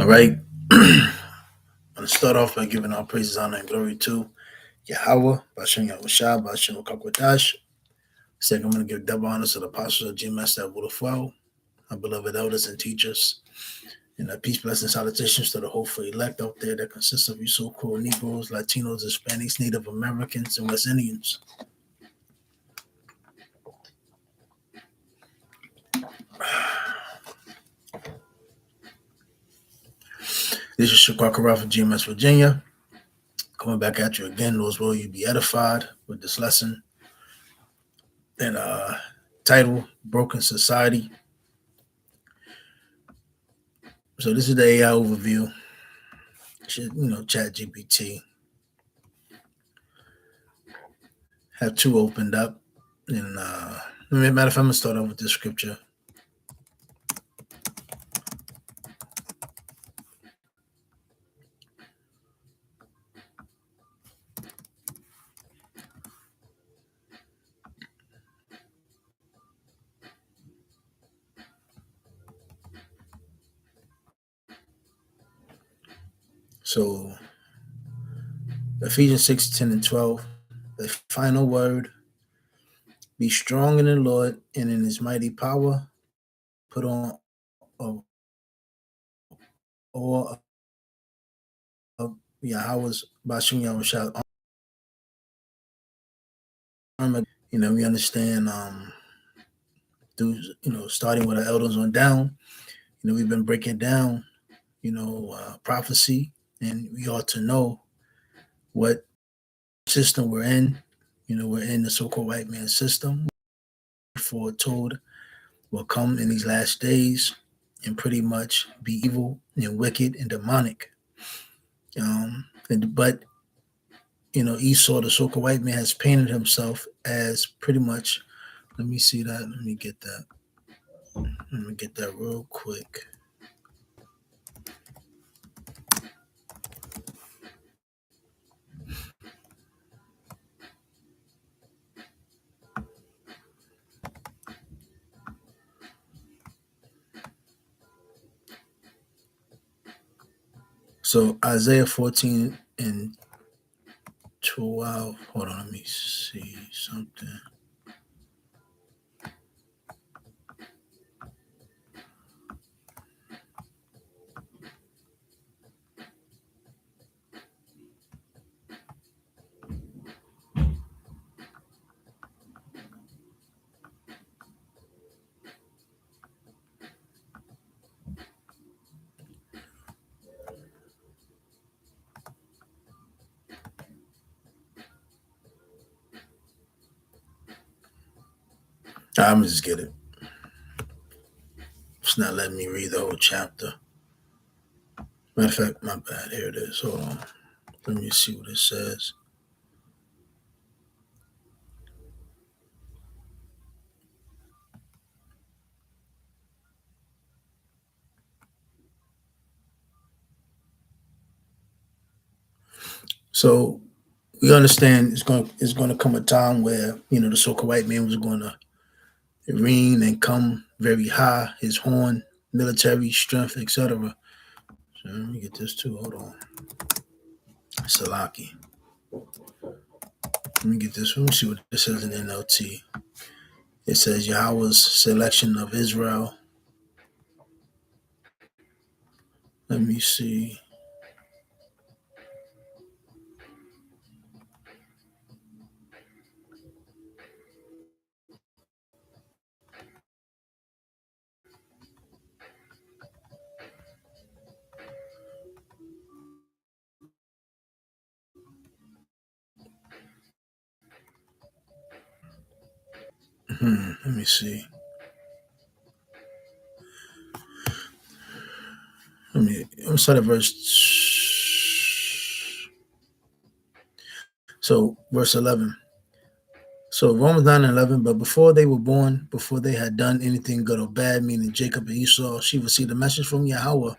All right. I'm going to start off by giving our praises, honor, and glory to Yahweh, Bashem Yahushua, Bashem Kakwadash. Second, I'm going to give double honors to the apostles of GMS that would have well, our beloved elders and teachers, and peace, blessings, salutations to the hopeful elect out there that consists of you so-called Negroes, Latinos, Hispanics, Native Americans, and West Indians. This is Shaquan Corral from GMS Virginia. Coming back at you again, Lord's will you be edified with this lesson and title, Broken Society. So this is the AI overview. Chat GPT. Have two opened up. And matter of fact, I'm gonna start off with this scripture. So Ephesians 6, 10, and 12. The final word. Be strong in the Lord and in his mighty power. Put on all of Yahweh's Bashim Yahushua armor. We understand through starting with our elders on down. We've been breaking down, prophecy, and we ought to know what system we're in. We're in the so-called white man system. Foretold will come in these last days and pretty much be evil and wicked and demonic. But Esau, the so-called white man, has painted himself as pretty much. Let me see that. Let me get that real quick. So Isaiah 14 and 12. Hold on, let me see something. I'm just get it. It's not letting me read the whole chapter. Matter of fact, my bad. Here it is. Hold on. Let me see what it says. So we understand it's going to come a time where the so-called white man was going to reign and come very high, his horn, military strength, etc. So let me get this too. Hold on. Salaki. Let me get this. Let me see what this says in NLT. It says Yahweh's selection of Israel. Let me see. Let me see. I'm start at verse. So verse 11. So Romans 9 and 11, but before they were born, before they had done anything good or bad, meaning Jacob and Esau, she received a message from Yahweh.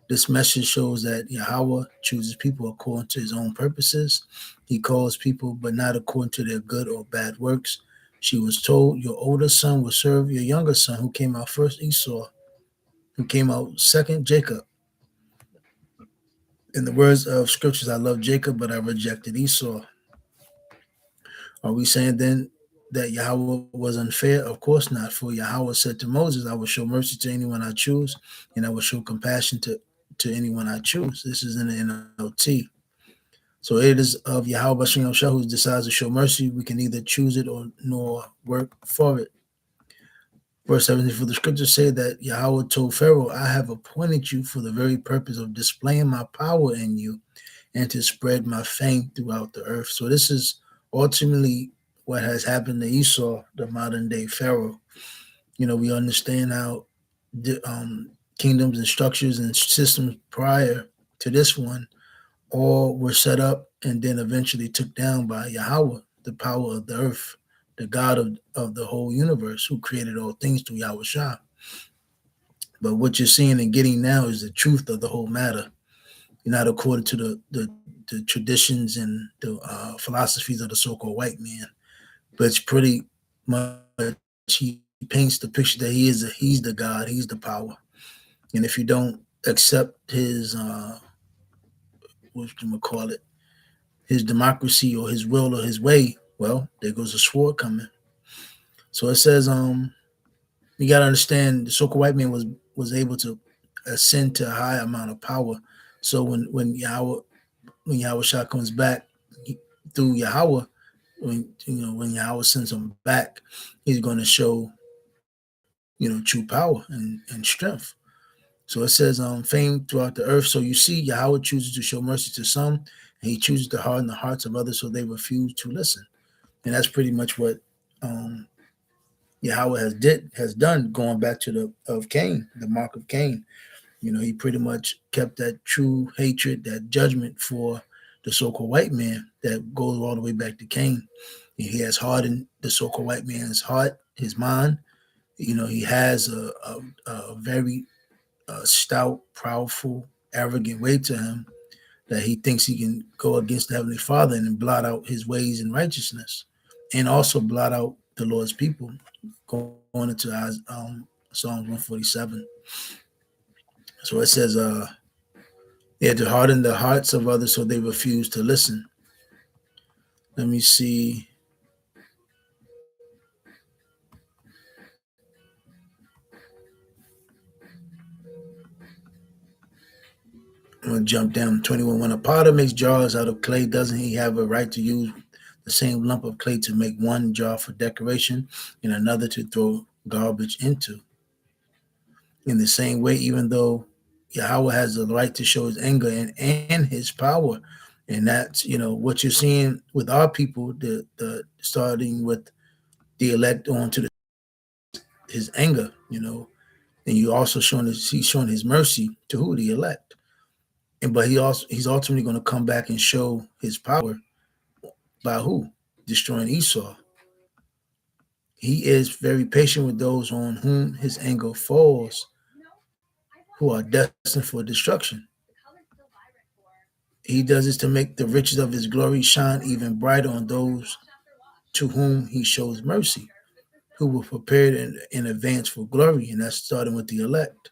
This message shows that Yahweh chooses people according to his own purposes. He calls people, but not according to their good or bad works. She was told, your older son will serve your younger son, who came out first, Esau, who came out second, Jacob. In the words of scriptures, I love Jacob, but I rejected Esau. Are we saying then that Yahweh was unfair? Of course not. For Yahweh said to Moses, I will show mercy to anyone I choose, and I will show compassion to anyone I choose. This is in the NLT. So it is of Yahweh Bashem Shah who decides to show mercy. We can neither choose it or nor work for it. Verse 17, for the scriptures say that Yahweh told Pharaoh, I have appointed you for the very purpose of displaying my power in you and to spread my fame throughout the earth. So this is ultimately what has happened to Esau, the modern day Pharaoh. We understand how the kingdoms and structures and systems prior to this one all were set up and then eventually took down by Yahweh, the power of the earth, the God of the whole universe, who created all things through Yahweh Shah. But what you're seeing and getting now is the truth of the whole matter. You're not according to the traditions and the philosophies of the so-called white man, but it's pretty much he paints the picture that he's the God, he's the power, and if you don't accept his what you call it, his democracy or his will or his way, well, there goes a sword coming. So it says, you got to understand, the so-called white man was able to ascend to a high amount of power. So when Yahweh Shah comes back through Yahweh, when Yahweh sends him back, he's going to show true power and strength. So it says fame throughout the earth. So you see, Yahweh chooses to show mercy to some, and he chooses to harden the hearts of others so they refuse to listen. And that's pretty much what Yahweh has done, going back to of Cain, the mark of Cain. He pretty much kept that true hatred, that judgment for the so-called white man that goes all the way back to Cain. He has hardened the so-called white man's heart, his mind. He has a very stout, powerful, arrogant way to him that he thinks he can go against the Heavenly Father and blot out his ways in righteousness, and also blot out the Lord's people. Going into Psalms 147. So it says, to harden the hearts of others so they refuse to listen. Let me see. I'm going to jump down 21. When a potter makes jars out of clay, doesn't he have a right to use the same lump of clay to make one jar for decoration and another to throw garbage into? In the same way, even though Yahweh has the right to show his anger and his power, and that's what you're seeing with our people, the starting with the elect on to his anger, and you also he's showing his mercy to who? The elect. But he's ultimately going to come back and show his power by who? Destroying Esau. He is very patient with those on whom his anger falls, who are destined for destruction. He does this to make the riches of his glory shine even brighter on those to whom he shows mercy, who were prepared in advance for glory, and that's starting with the elect.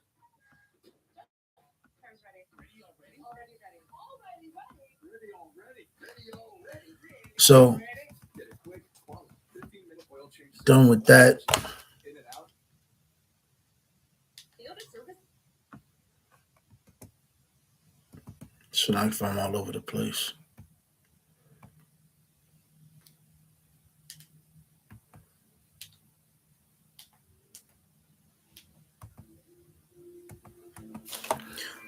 So, done with that. So now I'm all over the place.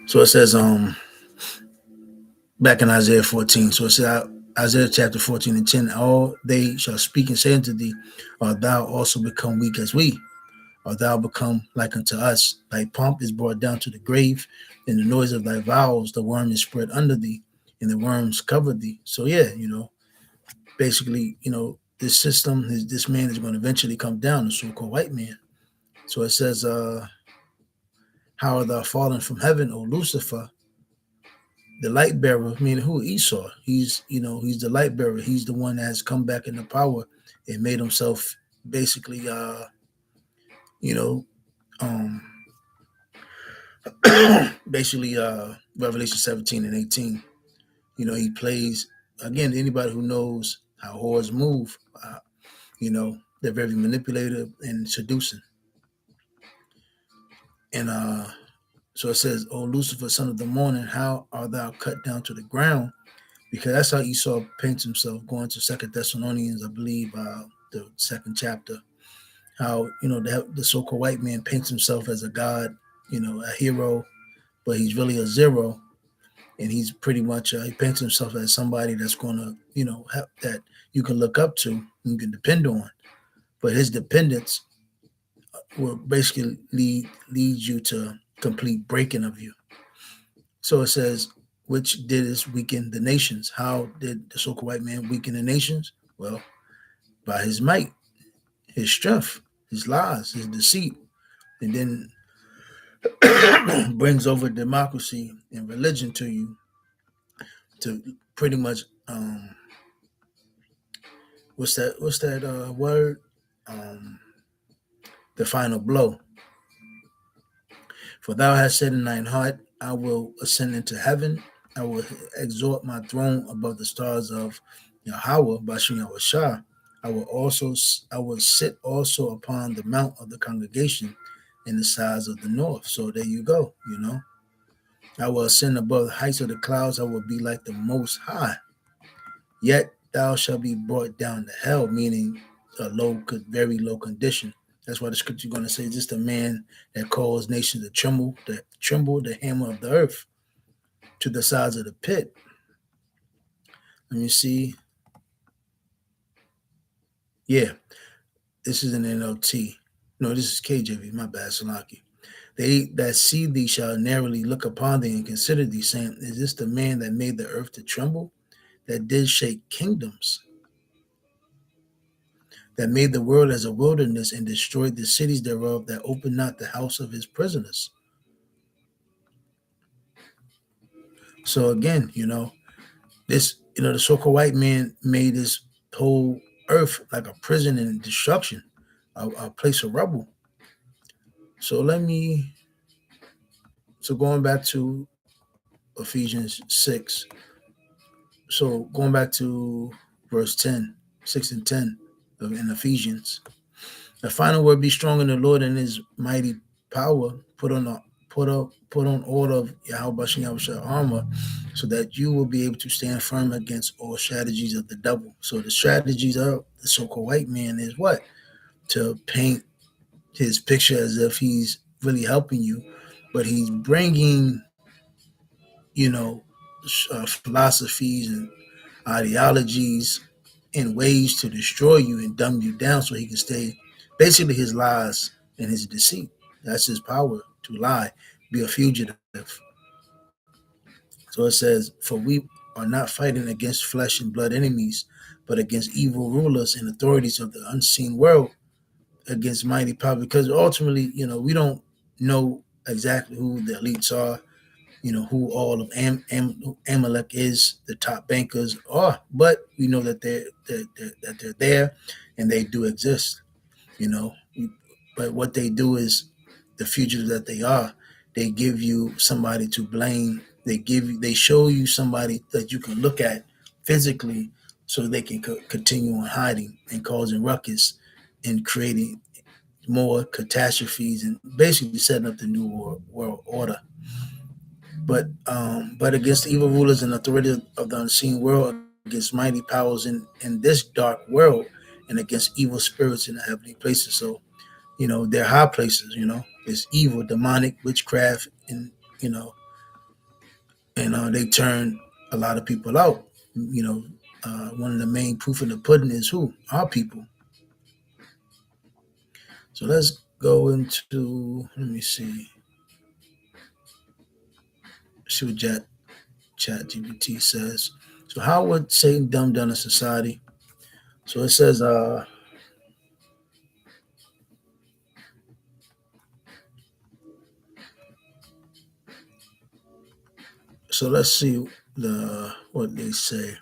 So it says, back in Isaiah 14. So it says, Isaiah chapter 14 and 10, all they shall speak and say unto thee, art thou also become weak as we? Art thou become like unto us? Thy pomp is brought down to the grave, and the noise of thy vows, the worm is spread under thee, and the worms cover thee. So yeah, basically, this system, this man is going to eventually come down, the so-called white man. So it says, how art thou fallen from heaven, O Lucifer, the light bearer, meaning who? Esau. He's the light bearer. He's the one that has come back into power and made himself basically, um, basically Revelation 17 and 18. He plays again. Anybody who knows how whores move, they're very manipulative and seducing. And so it says, "O Lucifer, son of the morning, how art thou cut down to the ground?" Because that's how Esau paints himself. Going to Second Thessalonians, I believe, the second chapter. How the so-called white man paints himself as a god, a hero, but he's really a zero, and he's pretty much he paints himself as somebody that's going to that you can look up to, you can depend on, but his dependence will basically lead you to complete breaking of you. So it says, which did this weaken the nations? How did the so-called white man weaken the nations? Well, by his might, his strength, his lies, his deceit, and then brings over democracy and religion to you to pretty much what's that word? The final blow. For thou hast said in thine heart, I will ascend into heaven. I will exalt my throne above the stars of Yahweh, Bashim Yahushua. I will sit also upon the mount of the congregation in the sides of the north. So there you go, I will ascend above the heights of the clouds. I will be like the Most High. Yet thou shalt be brought down to hell, meaning a very low condition. That's why the scripture is going to say, just a man that calls nations to tremble the hammer of the earth to the sides of the pit. Let me see. Yeah, this is an NLT. No, this is KJV. My bad, Salaki. They that see thee shall narrowly look upon thee and consider thee, saying, is this the man that made the earth to tremble, that did shake kingdoms, that made the world as a wilderness and destroyed the cities thereof, that opened not the house of his prisoners? So again, this, the so-called white man made this whole earth like a prison and destruction, a place of rubble. So going back to Ephesians 6. So going back to verse 10, 6 and 10 in Ephesians. The final word, be strong in the Lord and his mighty power. Put on all of Yahweh Shah armor, so that you will be able to stand firm against all strategies of the devil. So the strategies of the so-called white man is what? To paint his picture as if he's really helping you, but he's bringing, philosophies and ideologies and ways to destroy you and dumb you down so he can stay. Basically, his lies and his deceit. That's his power, to lie, be a fugitive. So it says, for we are not fighting against flesh and blood enemies, but against evil rulers and authorities of the unseen world, against mighty power. Because ultimately, we don't know exactly who the elites are, who all of Amalek is, the top bankers are, but we know that they're there and they do exist, but what they do is, the fugitives that they are, they give you somebody to blame. They show you somebody that you can look at physically, so they can continue on hiding and causing ruckus and creating more catastrophes and basically setting up the new world order. But against evil rulers and authorities of the unseen world, against mighty powers in this dark world, and against evil spirits in the heavenly places. So, they're high places. It's evil, demonic, witchcraft, and they turn a lot of people out. One of the main proof of the pudding is who? Our people. So let's go into. Let me see. See what Chat GPT says. So how would Satan dumb down a society? So it says, so let's see what they say.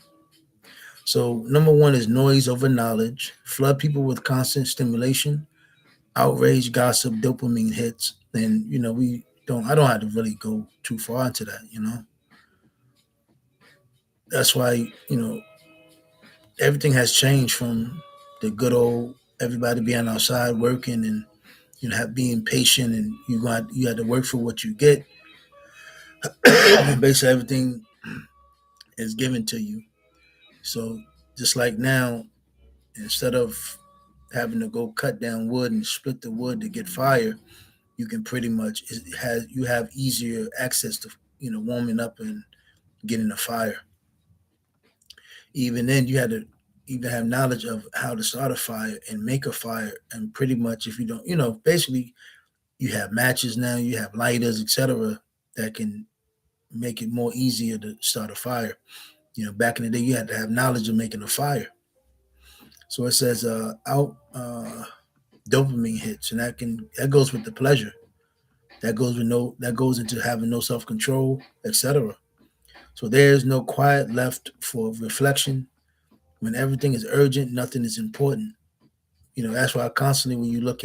So number one is noise over knowledge, flood people with constant stimulation, outrage, gossip, dopamine hits. And we I don't have to really go too far into that, you know. That's why, everything has changed from the good old everybody being outside working and being patient, and you had to work for what you get. Basically everything is given to you. So just like now, instead of having to go cut down wood and split the wood to get fire, you can pretty much you have easier access to warming up and getting a fire. Even then, you had to even have knowledge of how to start a fire and make a fire. And pretty much, if you don't, basically, you have matches now, you have lighters, etc., that can make it more easier to start a fire. Back in the day, you had to have knowledge of making a fire. So it says out dopamine hits, and that goes with the pleasure. That goes into having no self control, etc. So there's no quiet left for reflection. When everything is urgent, nothing is important. That's why constantly when you look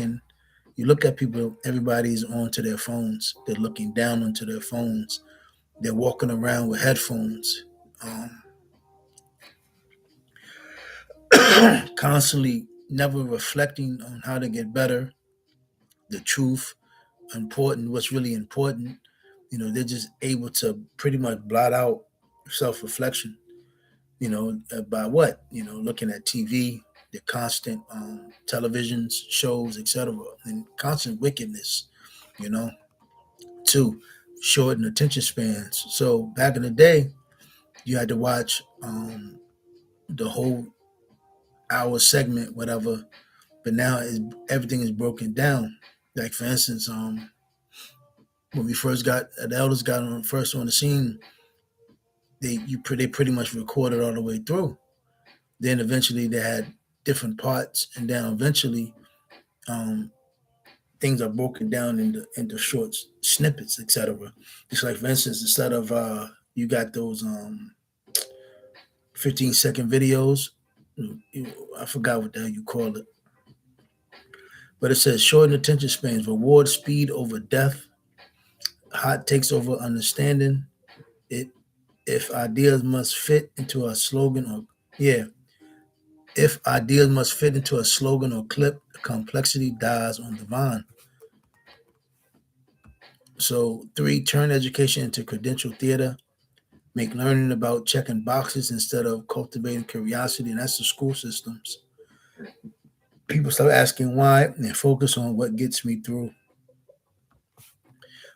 at people, everybody's onto their phones. They're looking down onto their phones. They're walking around with headphones, constantly never reflecting on how to get better, the truth, important, what's really important. They're just able to pretty much blot out self-reflection. By what? Looking at TV, the constant televisions, shows, etc., and constant wickedness. You know, Two, shortened attention spans. So back in the day, you had to watch the whole hour segment, whatever. But now everything is broken down. Like for instance, when we first got the elders got on first on the scene, they pretty much recorded all the way through. Then eventually they had different parts, and then eventually um, things are broken down into short snippets, etc. Just like for instance, instead of you got those 15-second videos, I forgot what the hell you call it, but it says shorten attention spans, reward speed over depth, hot takes over understanding. It if ideas must fit into a slogan or yeah, if ideas must fit into a slogan or clip, the complexity dies on the vine. So three, turn education into credential theater. Make learning about checking boxes instead of cultivating curiosity, and that's the school systems. People start asking why and focus on what gets me through.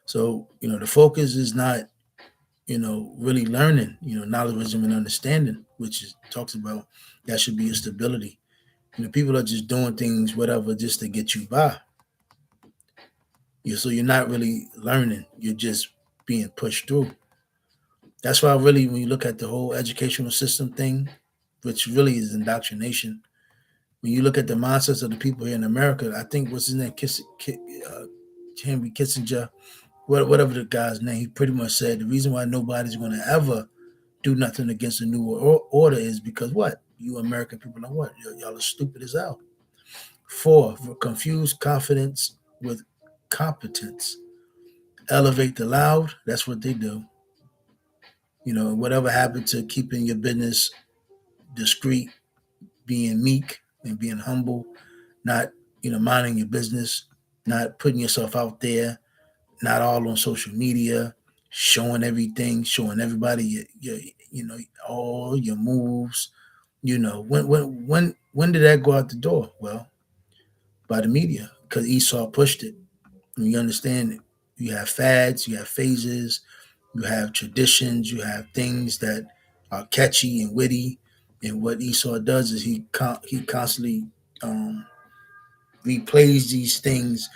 So, the focus is not, really learning, knowledge, wisdom, and understanding, which is talks about that should be a stability. People are just doing things, whatever, just to get you by. So you're not really learning, you're just being pushed through. That's why really when you look at the whole educational system thing, which really is indoctrination, when you look at the mindsets of the people here in America, I think what's his name, Henry Kissinger, whatever the guy's name, he pretty much said the reason why nobody's going to ever do nothing against the new order is because what? You American people are what? Y'all are stupid as hell. Four, confuse confidence with competence. Elevate the loud. That's what they do. Whatever happened to keeping your business discreet, being meek and being humble, not, minding your business, not putting yourself out there, not all on social media, showing everything, showing everybody all your moves. When did that go out the door? Well, by the media, because Esau pushed it. And you understand it. You have fads, you have phases, you have traditions, you have things that are catchy and witty. And what Esau does is he constantly replays these things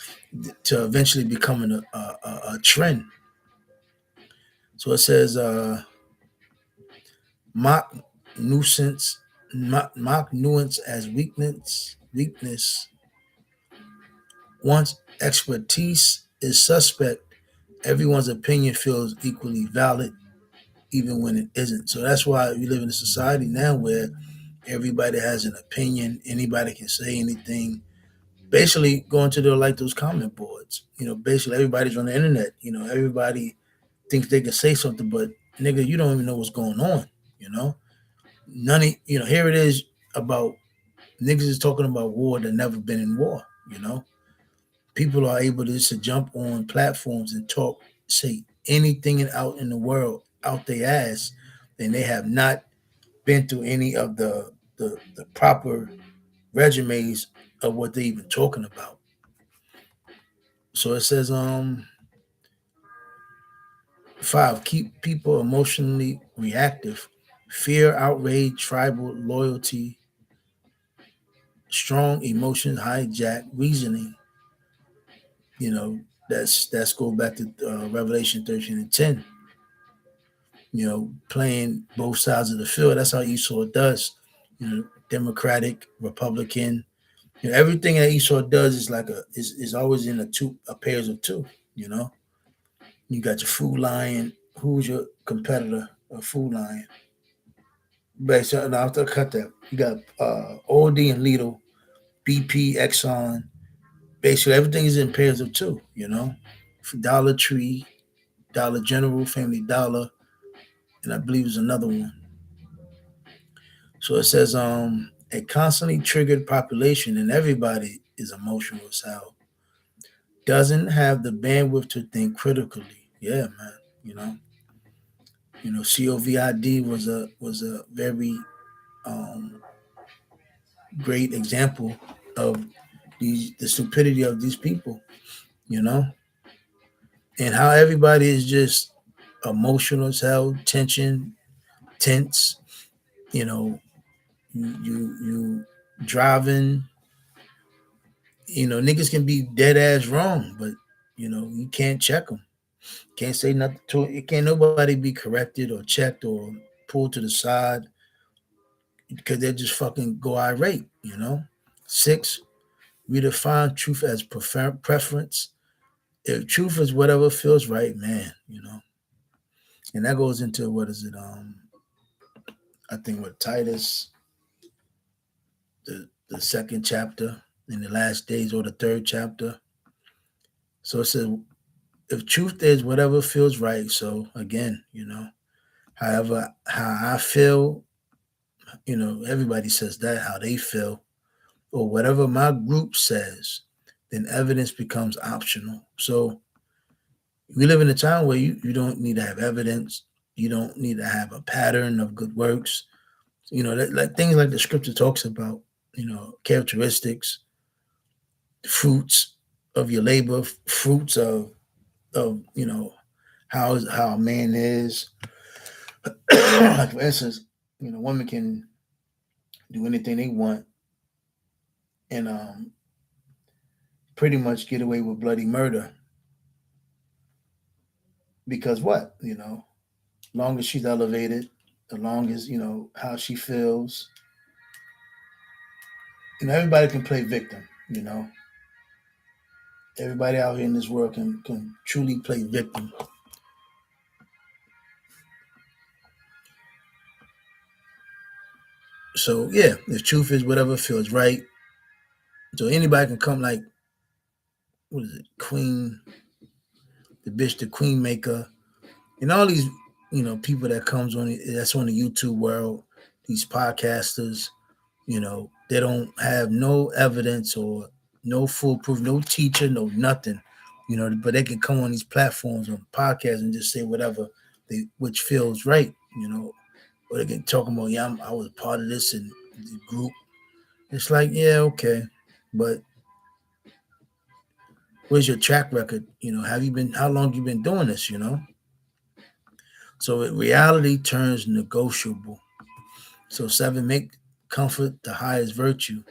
to eventually becoming a trend. So it says mock nuisance, mock nuance as weakness. Once expertise is suspect, everyone's opinion feels equally valid, even when it isn't. So that's why we live in a society now where everybody has an opinion. Anybody can say anything. basically going to their like those comment boards. Basically everybody's on the internet. Everybody thinks they can say something, but nigga, you don't even know what's going on. You know, none of here it is about niggas is talking about war that never been in war. You know, people are able to just jump on platforms and talk, say anything out in the world out their ass, and they have not been through any of the proper resumes of what they even talking about. So it says, 5, keep people emotionally reactive. Fear, outrage, tribal loyalty, strong emotions hijack reasoning. That's go back to Revelation 13:10. Playing both sides of the field. That's how Esau does. Democratic, Republican. Everything that Esau does is like is always in a pairs of two. You know, you got your Food Lion. Who's your competitor? A Food Lion. But so now I'll cut that. You got OD and Lidl, BP, Exxon. Basically, everything is in pairs of two. Dollar Tree, Dollar General, Family Dollar, and I believe there's another one. So it says, a constantly triggered population, and everybody is emotional as hell. Doesn't have the bandwidth to think critically. Yeah, man. You know, COVID was a very um, great example of the stupidity of these people. You know, and how everybody is just emotional as hell, tension, tense. You know, you driving. Niggas can be dead ass wrong, but you can't check them. Can't say nothing to it. Can't nobody be corrected or checked or pulled to the side because they just fucking go irate. 6, redefine truth as preference. If truth is whatever feels right, man. And that goes into what is it? I think with Titus, the second chapter in the last days, or the third chapter. So it says, if truth is whatever feels right. So again, however how I feel, everybody says that how they feel, or whatever my group says, then evidence becomes optional. So we live in a time where you don't need to have evidence. You don't need to have a pattern of good works. Like things like the scripture talks about, characteristics, fruits of your labor, fruits of how a man is. Like for instance, women can do anything they want and pretty much get away with bloody murder because what? Long as she's elevated, the long as how she feels. Everybody can play victim. Everybody out here in this world can truly play victim. So yeah, the truth is whatever feels right. So anybody can come like, what is it, Queen, the bitch, the Queen Maker, and all these people that comes on that's on the YouTube world, these podcasters. They don't have no evidence or no foolproof, no teacher, no nothing. But they can come on these platforms on podcasts and just say whatever which feels right. Or they can talk about, yeah, I was part of this and the group. It's like, yeah, okay, but where's your track record? Have you been? How long you been doing this? So reality turns negotiable. So 7, make comfort the highest virtue.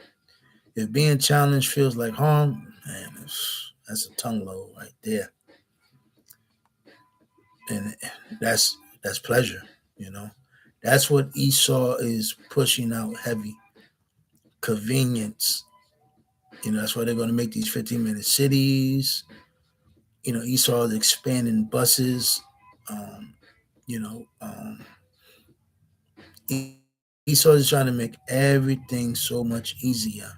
If being challenged feels like harm, man, that's a tongue load right there, and that's pleasure. That's what Esau is pushing out heavy. Convenience. That's why they're going to make these 15-minute cities. Esau is expanding buses. Um, you know, um, Esau is trying to make everything so much easier.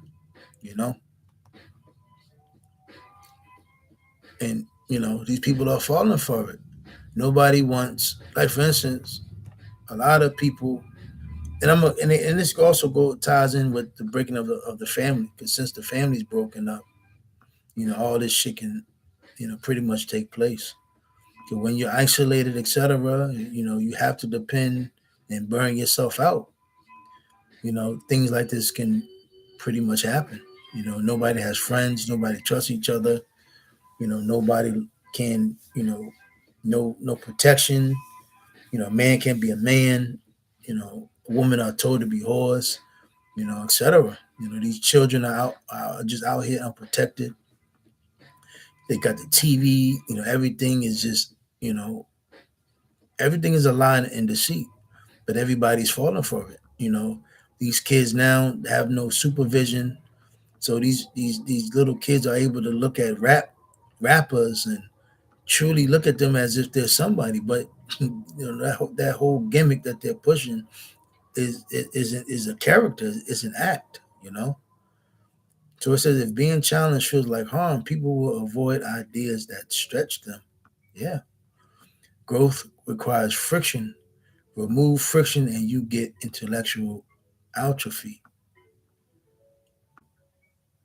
You know, And these people are falling for it. Nobody wants, like for instance, a lot of people, and this also ties in with the breaking of the family, because since the family's broken up, all this shit can pretty much take place. So when you're isolated, etc., you have to depend and burn yourself out. Things like this can pretty much happen. Nobody has friends, nobody trusts each other. Nobody can, no protection. A man can't be a man. Women are told to be whores. Etc. These children are just out here unprotected. They got the TV. Everything is just, everything is a lie and deceit, but everybody's falling for it. These kids now have no supervision, so these little kids are able to look at rappers and truly look at them as if they're somebody. But that whole gimmick that they're pushing is a character, it's an act. So it says if being challenged feels like harm, people will avoid ideas that stretch them. Yeah, growth requires friction. Remove friction and you get intellectual atrophy.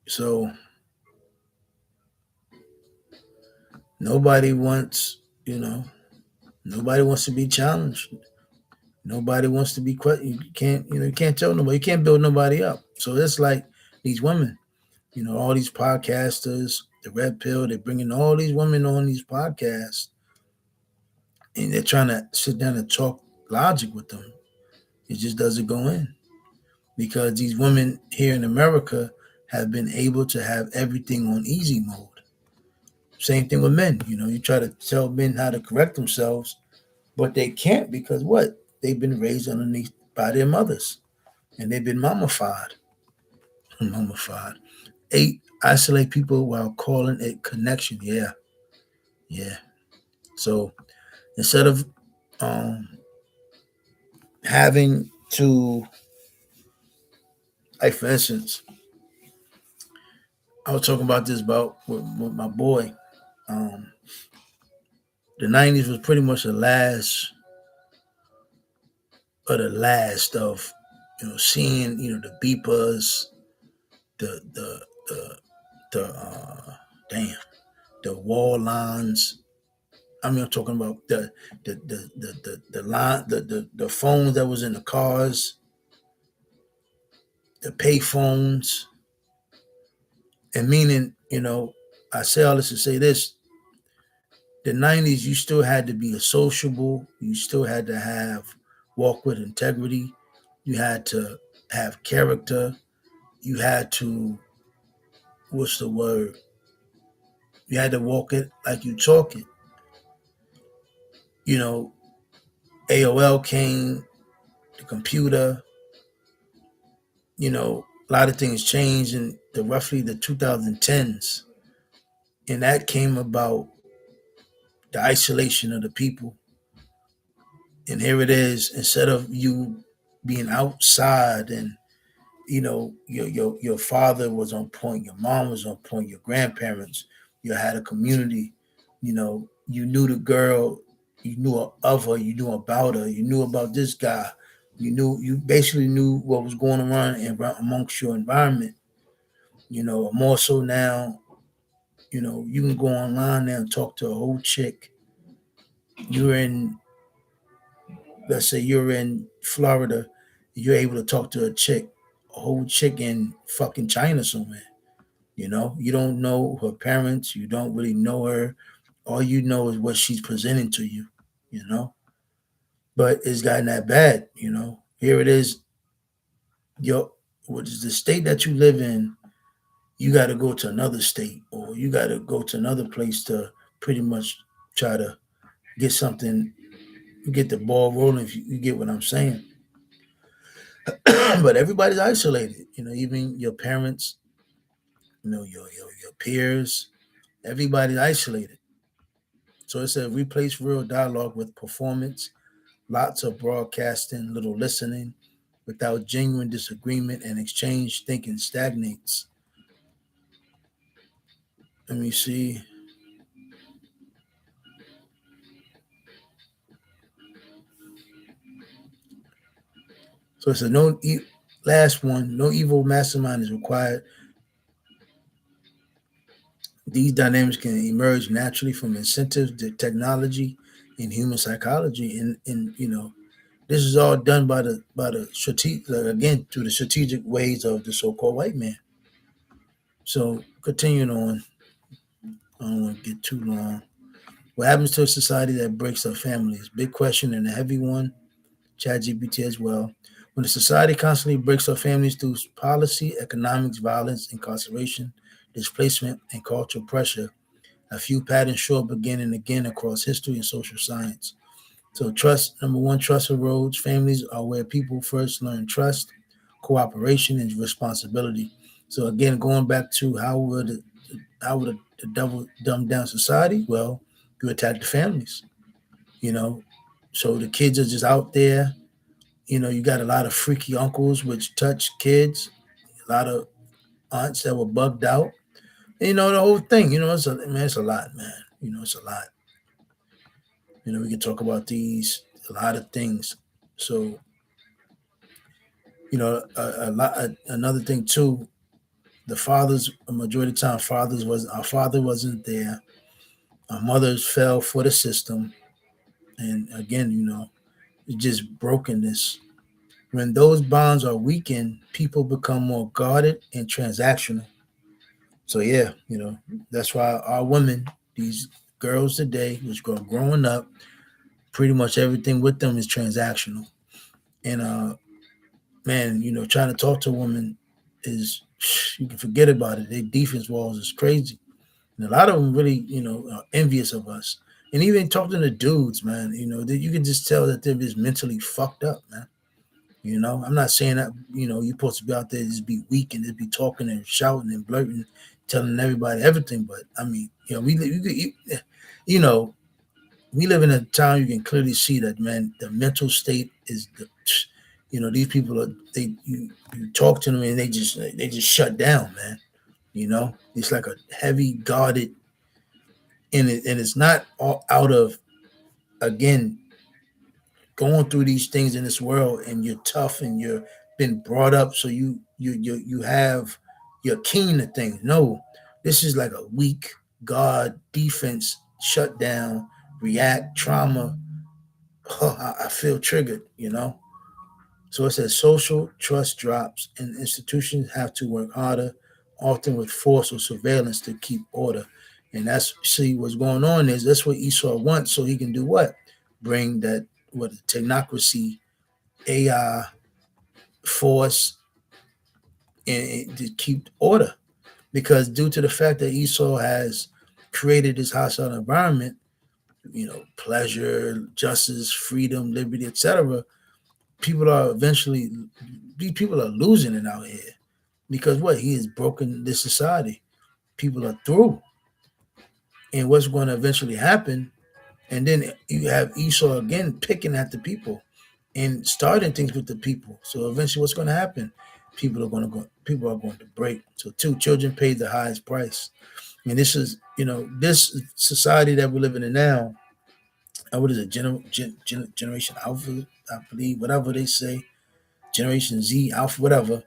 So nobody wants, nobody wants to be challenged. Nobody wants to be questioned. You can't tell nobody. You can't build nobody up. So it's like these women, all these podcasters, the Red Pill, they're bringing all these women on these podcasts, and they're trying to sit down and talk logic with them. It just doesn't go in, because these women here in America have been able to have everything on easy mode. Same thing with men. You try to tell men how to correct themselves, but they can't, because what? They've been raised underneath by their mothers, and they've been mummified. Mummified. 8, isolate people while calling it connection. Yeah. Yeah. So instead of um, having to, like for instance, I was talking about this about with my boy. Um, the 90s was pretty much the last of seeing the beepers, the damn, the wall lines. I mean, I'm talking about the line, the phones that was in the cars, the pay phones. And meaning, I say all this to say this: the 90s, you still had to be a sociable, you still had to have walk with integrity, you had to have character, you had to, what's the word? You had to walk it like you talk it. You know, AOL came, the computer, a lot of things changed in roughly the 2010s. And that came about the isolation of the people. And here it is, instead of you being outside and your father was on point, your mom was on point, your grandparents, you had a community, you knew the girl, you knew of her, you knew about her, you knew about this guy, you basically knew what was going on amongst your environment. More so now, you can go online now and talk to a whole chick. You're in, let's say you're in Florida, you're able to talk to a whole chick in fucking China somewhere. You don't know her parents, you don't really know her. All you know is what she's presenting to you, you know. But it's gotten that bad, Here it is, what is the state that you live in? You got to go to another state, or you got to go to another place to pretty much try to get something, get the ball rolling. If you get what I'm saying. But everybody's isolated, even your parents, your peers, everybody's isolated. So it said replace real dialogue with performance, lots of broadcasting, little listening, without genuine disagreement and exchange, thinking stagnates. Let me see. So it's a last one. No evil mastermind is required. These dynamics can emerge naturally from incentives, to technology, and human psychology. And this is all done by the strategic, again, through the strategic ways of the so-called white man. So continuing on, I don't want to get too long. What happens to a society that breaks up families? Big question and a heavy one. ChatGPT as well. When a society constantly breaks up families through policy, economics, violence, incarceration, displacement, and cultural pressure, a few patterns show up again and again across history and social science. So, trust, number one, trust erodes. Families are where people first learn trust, cooperation, and responsibility. So, again, going back to how would the devil dumb down society? Well, you attack the families, you know. So the kids are just out there. You got a lot of freaky uncles which touch kids, a lot of aunts that were bugged out. The whole thing. It's a lot, man. It's a lot. We can talk about a lot of things. So, a lot. Another thing too. The fathers, a majority of the time, our father wasn't there. Our mothers fell for the system, and again, it's just brokenness. When those bonds are weakened, people become more guarded and transactional. So yeah, that's why our women, these girls today, which go growing up, pretty much everything with them is transactional. And man, trying to talk to a woman is you can forget about it. Their defense walls is crazy. And a lot of them really, are envious of us. And even talking to dudes, man, you can just tell that they're just mentally fucked up, man. I'm not saying that, you're supposed to be out there just be weak and just be talking and shouting and blurting, telling everybody everything. But I mean, you know, we live in a time you can clearly see that, man, the mental state is these people you talk to them and they just shut down, man. It's like a heavy guarded, and it's not all out of, again, going through these things in this world and you're tough and you're been brought up so you're keen to things. No, this is like a weak guard defense, shut down, react, trauma. I feel triggered. So it says social trust drops and institutions have to work harder, often with force or surveillance to keep order. And that's, see, what's going on is that's what Esau wants, so he can do what? Bring that, what, technocracy, AI, force, and to keep order. Because due to the fact that Esau has created this hostile environment, pleasure, justice, freedom, liberty, etc., these people are losing it out here. Because what? He has broken this society. People are through. And what's going to eventually happen? And then you have Esau again picking at the people and starting things with the people. So eventually, what's going to happen? People are going to go. People are going to break. So two children paid the highest price. And this is, this society that we're living in now. What is it? Generation Alpha, I believe, whatever they say. Generation Z, Alpha, whatever.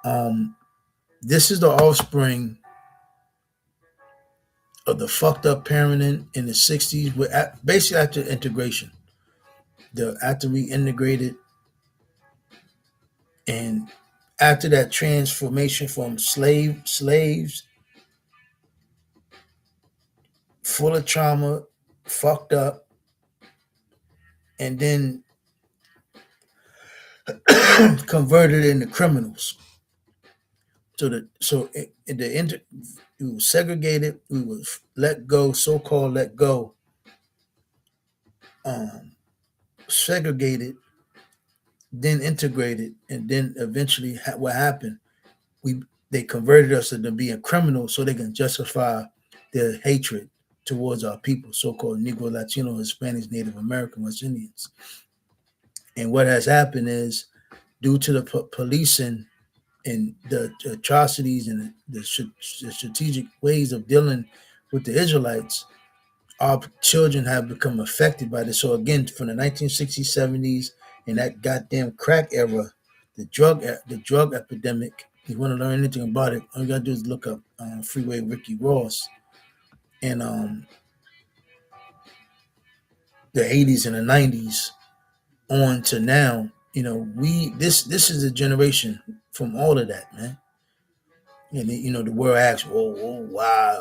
Um, this is the offspring of the fucked up parenting in the '60s, basically after integration. After we integrated, and after that transformation from slaves, full of trauma, fucked up, and then converted into criminals. We were segregated. We were let go, so-called let go, um, segregated, then integrated, and then eventually what happened? We They converted us into being criminals so they can justify their hatred towards our people, so-called Negro, Latino, Hispanics, Native American, West Indians. And what has happened is, due to the policing and the atrocities and the strategic ways of dealing with the Israelites, our children have become affected by this. So again, from the 1960s, 70s, in that goddamn crack era, the drug epidemic. If you want to learn anything about it, all you gotta do is look up Freeway Ricky Ross and the 80s and the 90s on to now. We this is a generation from all of that, man. And the world asks, why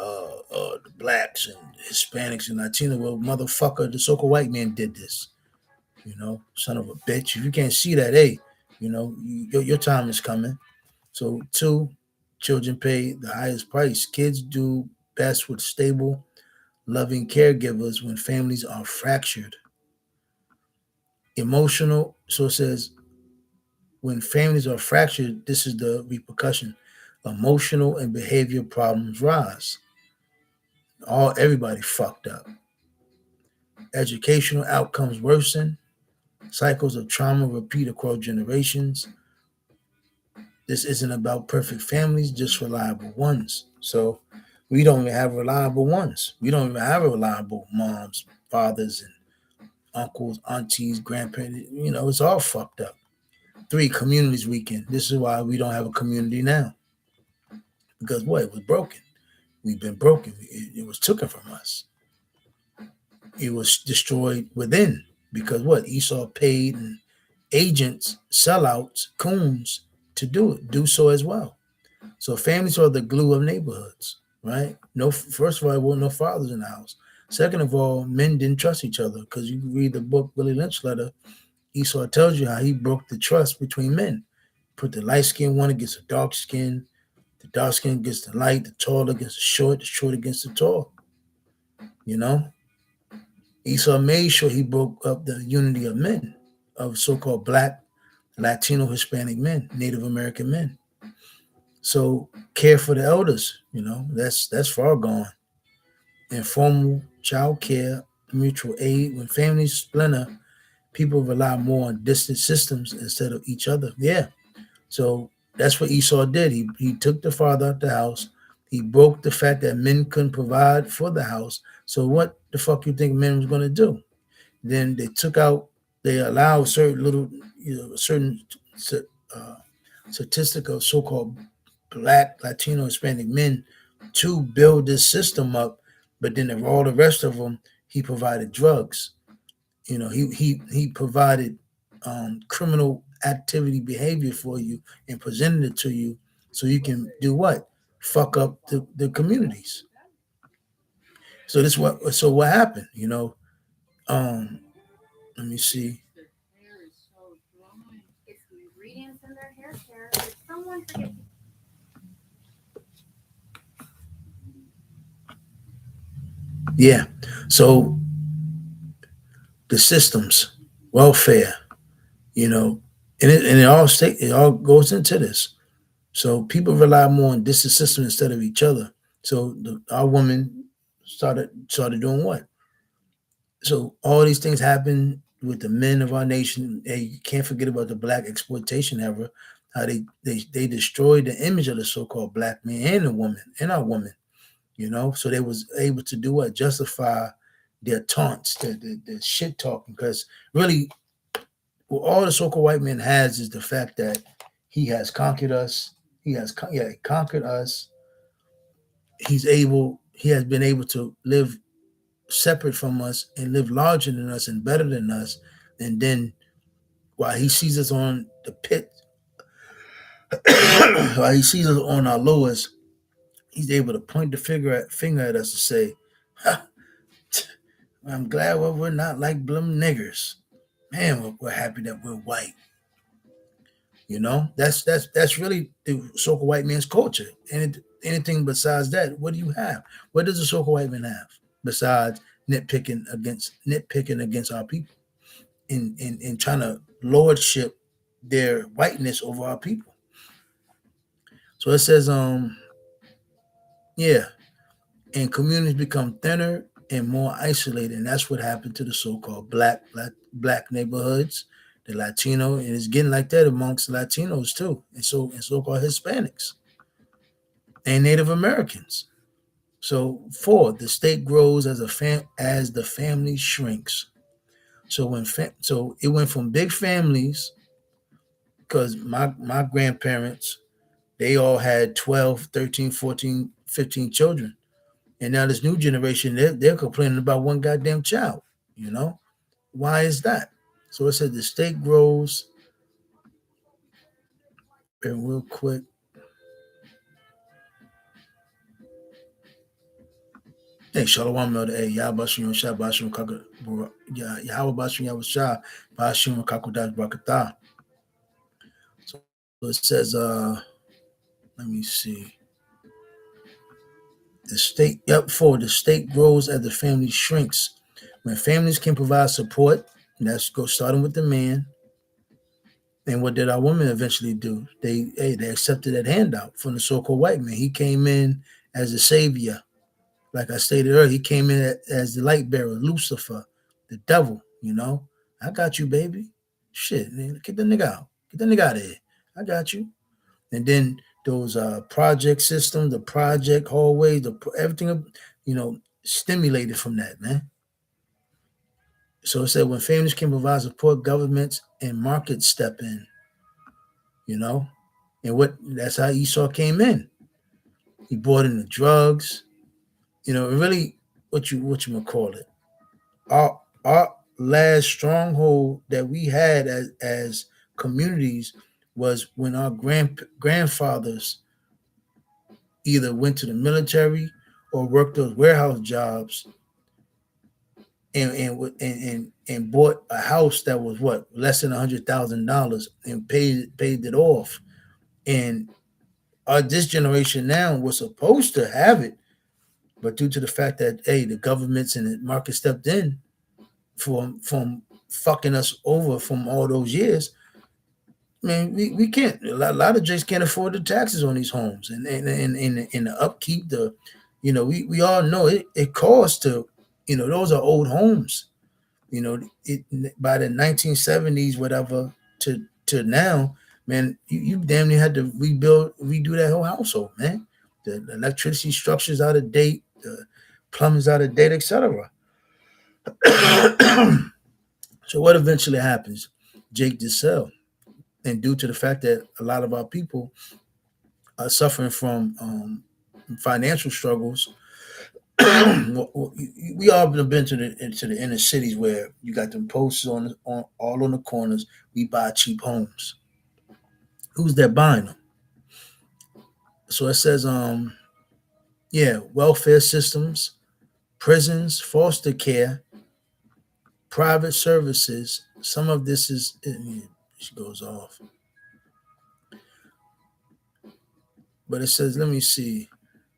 the blacks and Hispanics and Latino? Well, motherfucker, the so-called white man did this. Son of a bitch. If you can't see that, hey, your time is coming. So, two, children pay the highest price. Kids do best with stable, loving caregivers when families are fractured. Emotional, so it says, when families are fractured, this is the repercussion. Emotional and behavior problems rise. Everybody fucked up. Educational outcomes worsen. Cycles of trauma repeat across generations. This isn't about perfect families, just reliable ones. So we don't even have reliable ones. We don't even have reliable moms, fathers, and uncles, aunties, grandparents. It's all fucked up. Three, communities weaken. This is why we don't have a community now. Because what? It was broken. We've been broken. It was taken from us. It was destroyed within. Because what? Esau paid and agents, sellouts, coons to do so as well. So families are the glue of neighborhoods, right? No, first of all, there were no fathers in the house. Second of all, men didn't trust each other because you can read the book Willie Lynch letter. Esau tells you how he broke the trust between men. Put the light skinned one against the dark skin, the dark skin against the light, the tall against the short against the tall. Esau made sure he broke up the unity of men, of so-called black, Latino, Hispanic men, Native American men. So care for the elders, that's far gone. Informal child care, mutual aid. When families splinter, people rely more on distant systems instead of each other. Yeah. So that's what Esau did. He took the father out the house. He broke the fact that men couldn't provide for the house. So what the fuck you think men was gonna do? Then they allowed certain uh, statistic of so-called black, Latino, Hispanic men to build this system up, but then all the rest of them, he provided drugs. He provided criminal activity behavior for you and presented it to you so you can do what? Fuck up the communities. So what happened? Um, Let me see. Yeah. So the systems, welfare, it all goes into this. So people rely more on distant systems instead of each other. So our women started doing what? So all these things happen with the men of our nation. Hey, you can't forget about the black exploitation era, how they destroyed the image of the so-called black man and the woman and our woman. So they was able to do what? Justify their taunts, the shit talking, because really what all the so-called white man has is the fact that he has conquered us. He conquered us. He has been able to live separate from us and live larger than us and better than us. And then while he sees us on the pit, while he sees us on our lowest, he's able to point the finger at us and say, "Ha, I'm glad we're not like them niggers. Man, we're happy that we're white." That's really the so-called white man's culture. And anything besides that, what do you have? What does the so-called white man have besides nitpicking against our people and trying to lordship their whiteness over our people? So it says, yeah, and communities become thinner and more isolated, and that's what happened to the so-called black neighborhoods, the Latino, and it's getting like that amongst Latinos too, and so-called Hispanics and Native Americans. So four, the state grows as the family shrinks. So so it went from big families because my grandparents, they all had 12, 13, 14, 15 children. And now this new generation, they're complaining about one goddamn child, you know? Why is that? So it said the state grows, and real quick, hey, Shalom, Elder A, Yabashim, Shabashim, Kaka, Yahweh Bashim, Yahweh Shah, Bashim, Kakodash, Brakatah. So it says, let me see. The state grows as the family shrinks. When families can provide support, that's go starting with the man. And what did our women eventually do? They accepted that handout from the so-called white man. He came in as a savior. Like I stated earlier, he came in as the light bearer, Lucifer, the devil, you know. I got you, baby. Shit, man, get the nigga out. Get the nigga out of here. I got you. And then those project systems, the project hallways, everything, stimulated from that, man. So it said when families can provide support, governments and markets step in, you know. And that's how Esau came in. He brought in the drugs, really what you gonna call it. Our last stronghold that we had as communities was when our grandfathers either went to the military or worked those warehouse jobs and bought a house that was what less than $100,000 and paid it off. And this generation now was supposed to have it, but due to the fact that the governments and the market stepped in from fucking us over from all those years, man, we can't. A lot of Jays can't afford the taxes on these homes and the upkeep. We all know it costs to, those are old homes. By the 1970s, whatever to now, man, you damn near had to redo that whole household, man. The electricity structure's out of date, the plumbing's out of date, etc. So what eventually happens? Jake DeSalle, and due to the fact that a lot of our people are suffering from financial struggles, we all have been to the inner cities where you got them posters on all on the corners. We buy cheap homes. Who's that buying them? So it says, welfare systems, prisons, foster care, private services. Some of this she goes off, but it says, let me see.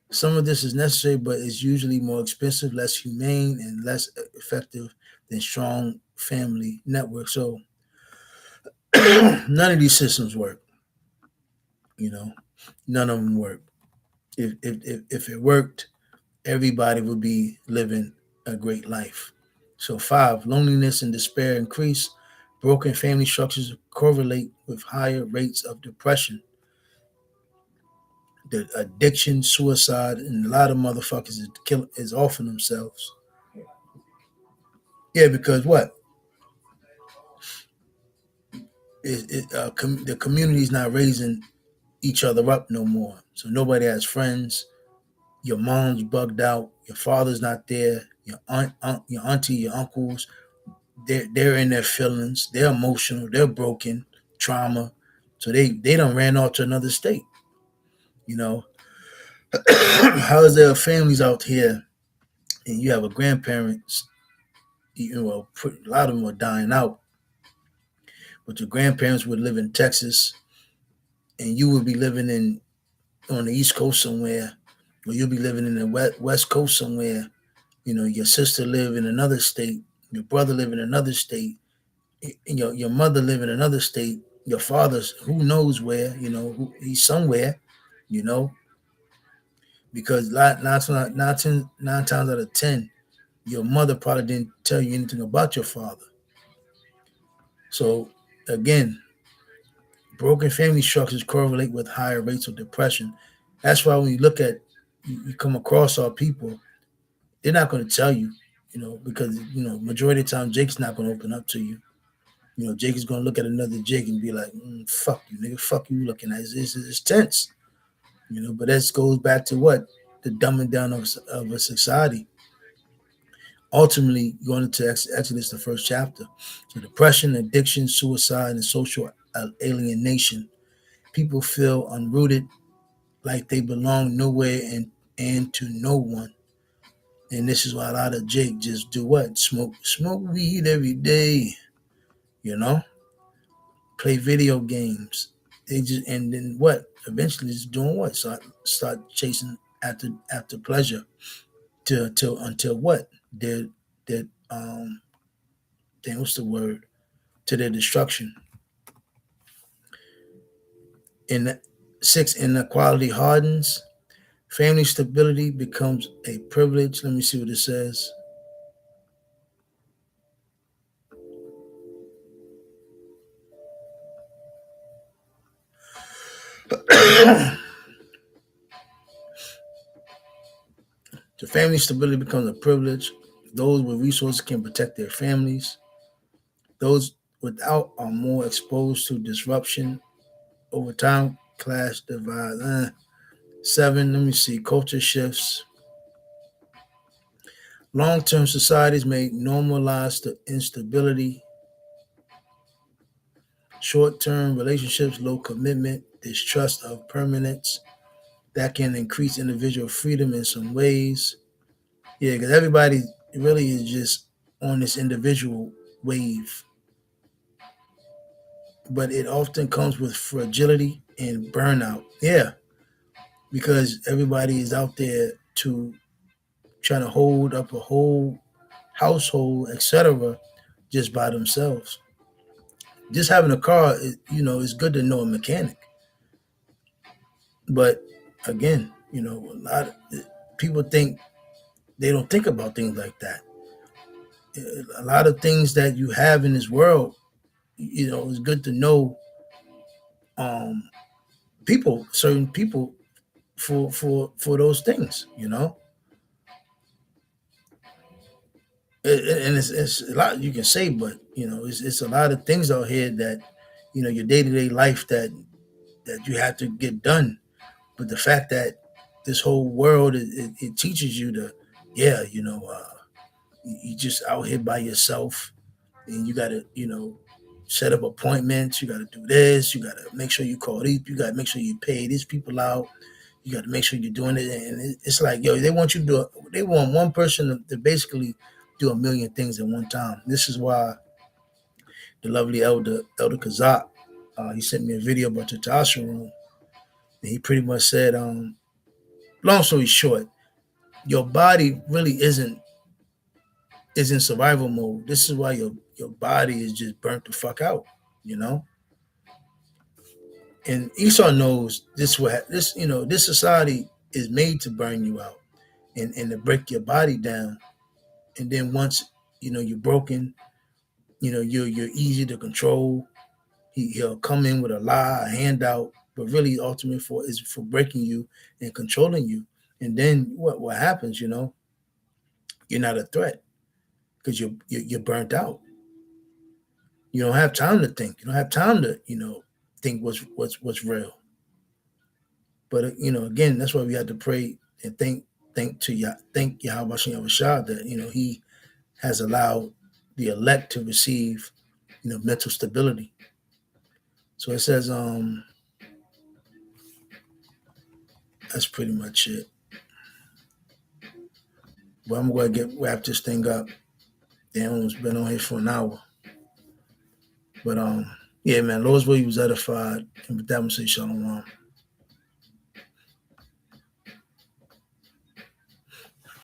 Some of this is necessary, but it's usually more expensive, less humane, and less effective than strong family networks. So none of these systems work. None of them work. If it worked, everybody would be living a great life. So 5, loneliness and despair increase. Broken family structures correlate with higher rates of depression, the addiction, suicide, and a lot of motherfuckers is offing themselves. Yeah, because what? The community's not raising each other up no more. So nobody has friends. Your mom's bugged out. Your father's not there. Your your auntie, your uncles, they're in their feelings. They're emotional. They're broken, trauma. So they done ran off to another state. How is there families out here, and you have a grandparents? A lot of them are dying out, but your grandparents would live in Texas, and you would be living on the East Coast somewhere, or you'll be living in the West Coast somewhere. Your sister live in another state, your brother live in another state, and your mother live in another state. Your father's who knows where, he's somewhere, you know, because nine times out of 10, your mother probably didn't tell you anything about your father. So again, broken family structures correlate with higher rates of depression. That's why when you come across our people, they're not going to tell you. because majority of the time Jake's not gonna open up to you. Jake is gonna look at another Jake and be like, "Fuck you, nigga. Fuck you looking at. It's tense." But that goes back to what the dumbing down of a society. Ultimately, going into Exodus, the first chapter. So depression, addiction, suicide, and social alienation. People feel unrooted, like they belong nowhere and to no one. And this is why a lot of Jake just do what? Smoke weed every day, you know, play video games. They just and then what? Eventually just doing what? Start chasing after pleasure till until what? Their what's the word? To their destruction. In 6, inequality hardens. Family stability becomes a privilege. Let me see what it says. The family stability becomes a privilege. Those with resources can protect their families. Those without are more exposed to disruption over time. Class divide. 7, let me see. Culture shifts. Long-term societies may normalize the instability. Short-term relationships, low commitment, distrust of permanence. That can increase individual freedom in some ways. Yeah, because everybody really is just on this individual wave, but it often comes with fragility and burnout. Yeah, because everybody is out there to trying to hold up a whole household, etc., just by themselves. Just having a car, is good to know a mechanic, but again, a lot of people think they don't think about things like that. A lot of things that you have in this world, it's good to know um certain people for those things, and it's a lot you can say, but it's a lot of things out here that your day-to-day life that you have to get done. But the fact that this whole world it teaches you to, yeah, you just out here by yourself, and you got to set up appointments. You got to do this. You got to make sure you call these. You got to make sure you pay these people out. You got to make sure you're doing it. And it's like, yo, they want you to do it. They want one person to basically do a million things at one time. This is why the lovely Elder Kazak, he sent me a video about the testosterone. And he pretty much said, long story short, your body really is in survival mode. This is why your body is just burnt the fuck out, you know. And Esau knows this society is made to burn you out and to break your body down. And then once you're broken, you're easy to control. He'll come in with a lie, a handout, but really ultimately is for breaking you and controlling you. And then what happens? You're not a threat because you're burnt out. You don't have time to think. You don't have time to think what's real. But again, that's why we have to pray and thank Yahweh Shah that He has allowed the elect to receive mental stability. So it says that's pretty much it. But I'm going to wrap this thing up. Damn, almost been on here for an hour. But yeah, man, Lord's will you was edified, and with that, I'm going to say shalom.